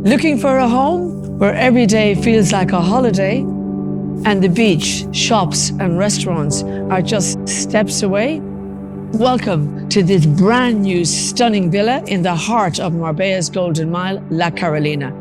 Looking for a home where every day feels like a holiday and the beach, shops and restaurants are just steps away? Welcome to this brand new stunning villa in the heart of Marbella's Golden Mile, La Carolina.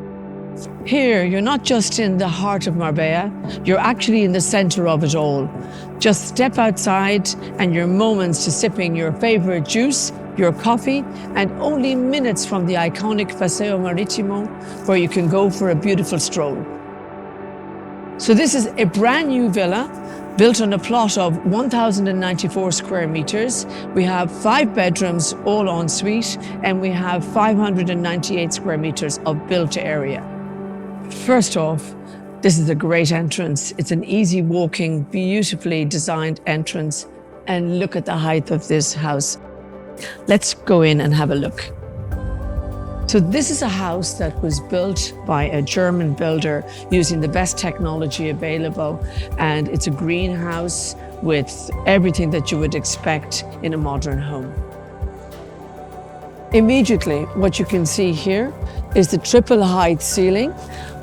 Here, you're not just in the heart of Marbella, you're actually in the center of it all. Just step outside and you're moments to sipping your favorite juice, your coffee, and only minutes from the iconic Paseo Marítimo, where you can go for a beautiful stroll. So this is a brand new villa built on a plot of 1,094 square meters. We have 5 bedrooms, all en suite, and we have 598 square meters of built area. First off, this is a great entrance. It's an easy walking, beautifully designed entrance. And look at the height of this house. Let's go in and have a look. So this is a house that was built by a German builder using the best technology available. And it's a greenhouse with everything that you would expect in a modern home. Immediately, what you can see here is the triple height ceiling,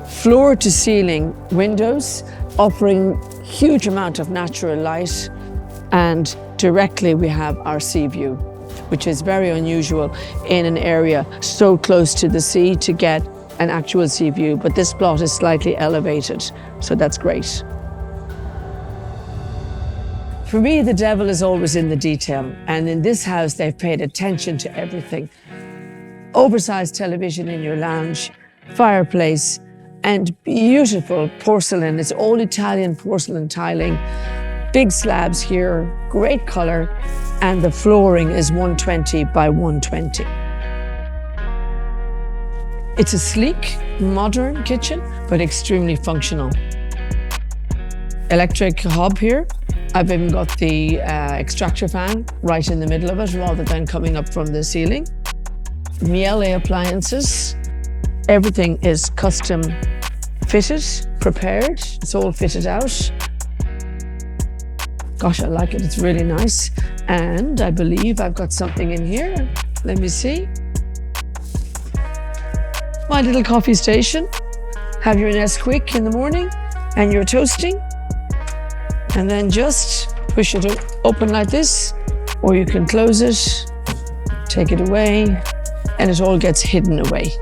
floor to ceiling windows, offering huge amount of natural light. And directly we have our sea view, which is very unusual in an area so close to the sea to get an actual sea view, but this plot is slightly elevated, so that's great. For me, the devil is always in the detail, and in this house, they've paid attention to everything. Oversized television in your lounge, fireplace, and beautiful porcelain. It's all Italian porcelain tiling. Big slabs here, great color, and the flooring is 120 by 120. It's a sleek, modern kitchen, but extremely functional. Electric hob here. I've even got the extractor fan right in the middle of it, rather than coming up from the ceiling. Miele appliances. Everything is custom fitted, prepared. It's all fitted out. Gosh, I like it, it's really nice. And I believe I've got something in here. Let me see. My little coffee station. Have your Nesquik in the morning and your toasting. And then just push it open like this, or you can close it, take it away, and it all gets hidden away.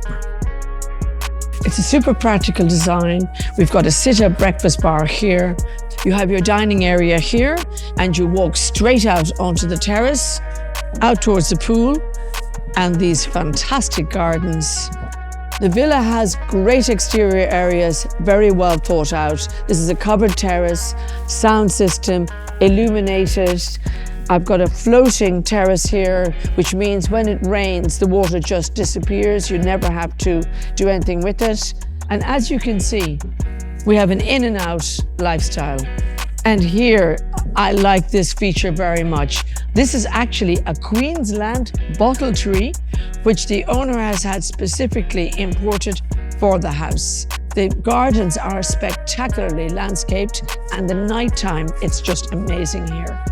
It's a super practical design. We've got a sit-up breakfast bar here. You have your dining area here, and you walk straight out onto the terrace, out towards the pool, and these fantastic gardens. The villa has great exterior areas, very well thought out. This is a covered terrace, sound system, illuminated. I've got a floating terrace here, which means when it rains, the water just disappears. You never have to do anything with it. And as you can see, we have an in and out lifestyle. And here, I like this feature very much. This is actually a Queensland bottle tree, which the owner has had specifically imported for the house. The gardens are spectacularly landscaped, and the nighttime, it's just amazing here.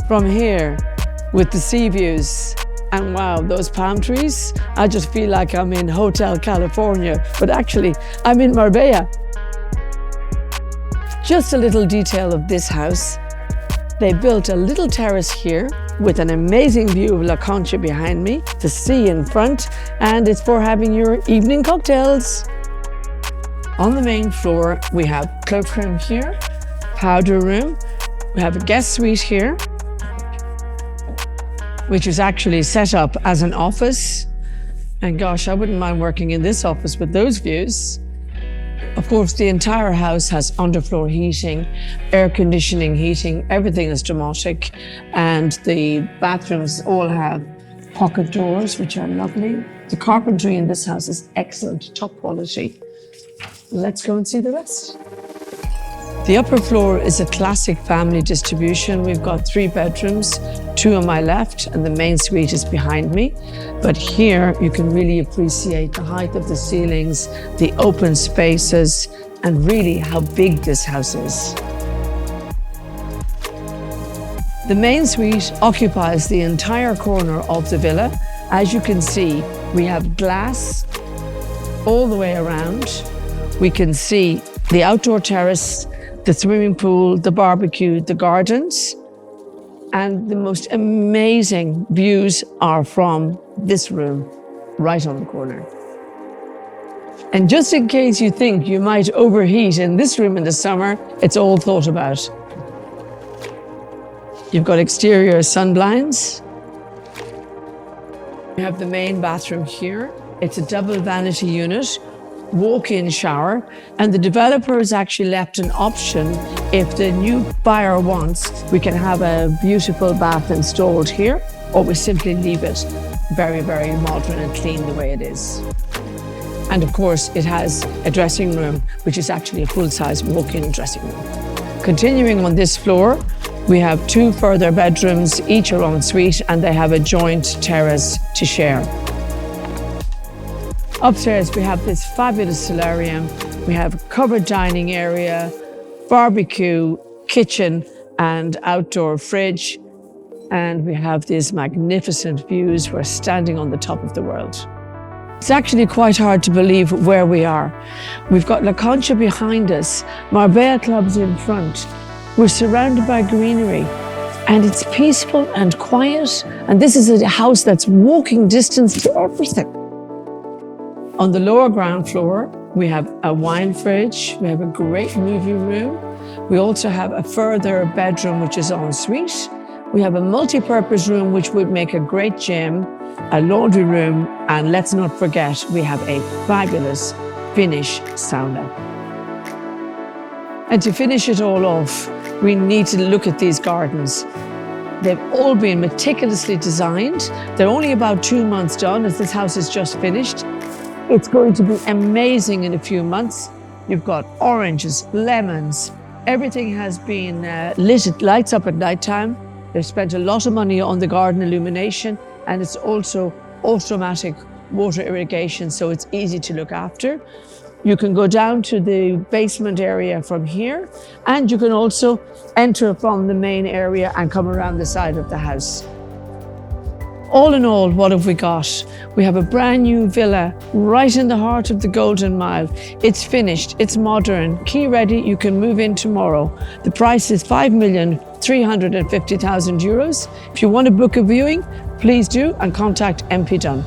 From here, with the sea views, and wow, those palm trees, I just feel like I'm in Hotel California, but actually, I'm in Marbella. Just a little detail of this house. They built a little terrace here with an amazing view of La Concha behind me, the sea in front, and it's for having your evening cocktails. On the main floor, we have cloakroom here, powder room. We have a guest suite here, which is actually set up as an office. And gosh, I wouldn't mind working in this office with those views. Of course, the entire house has underfloor heating, air conditioning, heating, everything is domotic. And the bathrooms all have pocket doors, which are lovely. The carpentry in this house is excellent, top quality. Let's go and see the rest. The upper floor is a classic family distribution. We've got 3 bedrooms, 2 on my left, and the main suite is behind me. But here you can really appreciate the height of the ceilings, the open spaces, and really how big this house is. The main suite occupies the entire corner of the villa. As you can see, we have glass all the way around, we can see the outdoor terrace, the swimming pool, the barbecue, the gardens, and the most amazing views are from this room, right on the corner. And just in case you think you might overheat in this room in the summer, it's all thought about. You've got exterior sun blinds. You have the main bathroom here. It's a double vanity unit, walk-in shower, and the developer has actually left an option. If the new buyer wants, we can have a beautiful bath installed here, or we simply leave it very, very modern and clean the way it is. And of course, it has a dressing room, which is actually a full-size walk-in dressing room. Continuing on this floor, we have 2 further bedrooms, each a ensuite, and they have a joint terrace to share. Upstairs, we have this fabulous solarium. We have a covered dining area, barbecue, kitchen, and outdoor fridge. And we have these magnificent views. We're standing on the top of the world. It's actually quite hard to believe where we are. We've got La Concha behind us, Marbella clubs in front. We're surrounded by greenery, and it's peaceful and quiet. And this is a house that's walking distance to everything. On the lower ground floor, we have a wine fridge. We have a great movie room. We also have a further bedroom, which is en suite. We have a multi-purpose room, which would make a great gym, a laundry room, and let's not forget, we have a fabulous Finnish sauna. And to finish it all off, we need to look at these gardens. They've all been meticulously designed. They're only about 2 months done, as this house is just finished. It's going to be amazing in a few months. You've got oranges, lemons, everything has been lit, it lights up at nighttime. They've spent a lot of money on the garden illumination, and it's also automatic water irrigation, so it's easy to look after. You can go down to the basement area from here, and you can also enter from the main area and come around the side of the house. All in all, what have we got? We have a brand new villa right in the heart of the Golden Mile. It's finished, it's modern, key ready, you can move in tomorrow. The price is €5,350,000. If you want to book a viewing, please do and contact MP Dunn.